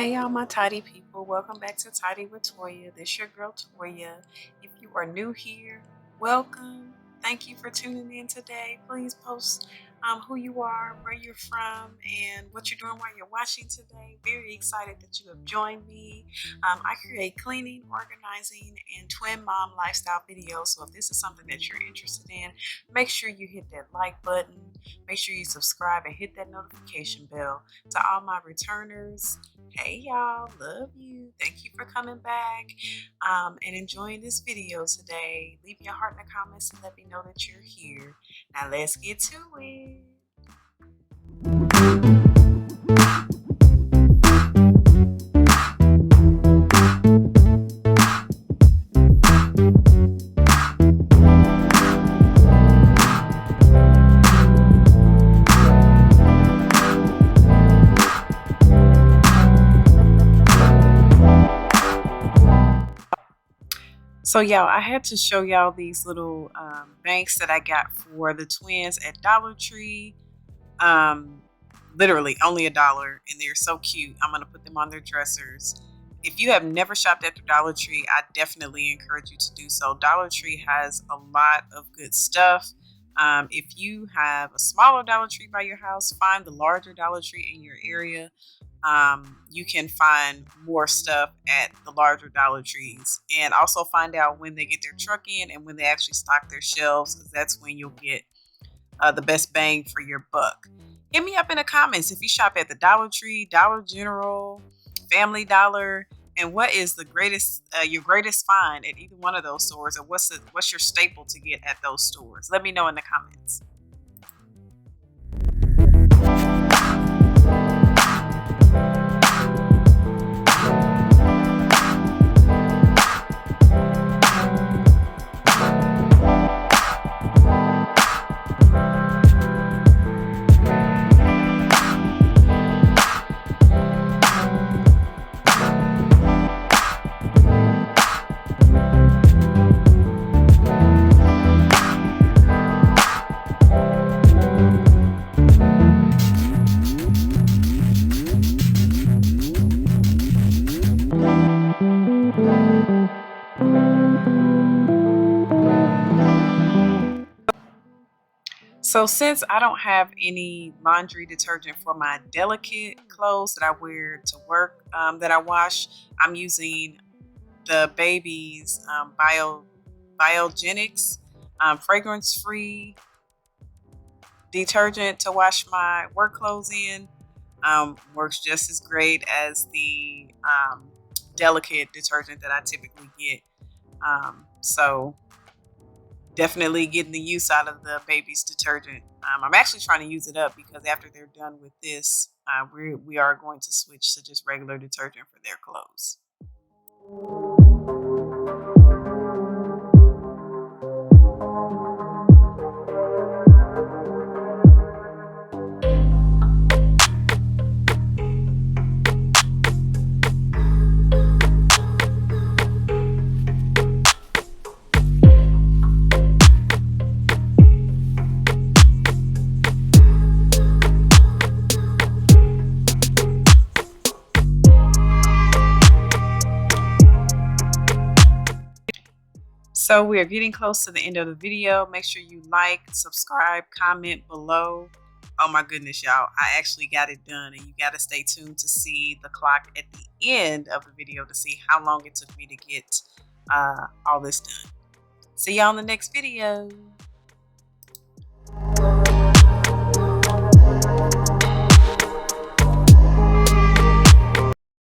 Hey y'all, my tidy people. Welcome back to Tidy with Toya. This your girl Toya. If you are new here, welcome. Thank you for tuning in today. Please post who you are, where you're from, and what you're doing while you're watching today. Very excited that you have joined me. I create cleaning, organizing, and twin mom lifestyle videos. So if this is something that you're interested in, make sure you hit that like button. Make sure you subscribe and hit that notification bell. To all my returners, hey y'all, love you. Thank you for coming back and enjoying this video today. Leave your heart in the comments and let me know that you're here. Now let's get to it. So y'all, I had to show y'all these little banks that I got for the twins at Dollar Tree. Literally only $1, and they're so cute. I'm gonna put them on their dressers. If you have never shopped at the Dollar Tree, I definitely encourage you to do so. Dollar Tree has a lot of good stuff. If you have a smaller Dollar Tree by your house, find the larger Dollar Tree in your area. You can find more stuff at the larger Dollar Trees, and also find out when they get their truck in and when they actually stock their shelves, because that's when you'll get the best bang for your buck. Hit me up in the comments if you shop at the Dollar Tree, Dollar General, Family Dollar, and what is the greatest your greatest find at either one of those stores, or what's your staple to get at those stores. Let me know in the comments. So since I don't have any laundry detergent for my delicate clothes that I wear to work that I wash, I'm using the baby's Biogenics fragrance-free detergent to wash my work clothes in. Works just as great as the delicate detergent that I typically get. So definitely getting the use out of the baby's detergent. I'm actually trying to use it up, because after they're done with this, we are going to switch to just regular detergent for their clothes. So we are getting close to the end of the video. Make sure you like, subscribe, comment below. Oh my goodness, y'all. I actually got it done, and you got to stay tuned to see the clock at the end of the video to see how long it took me to get all this done. See y'all in the next video.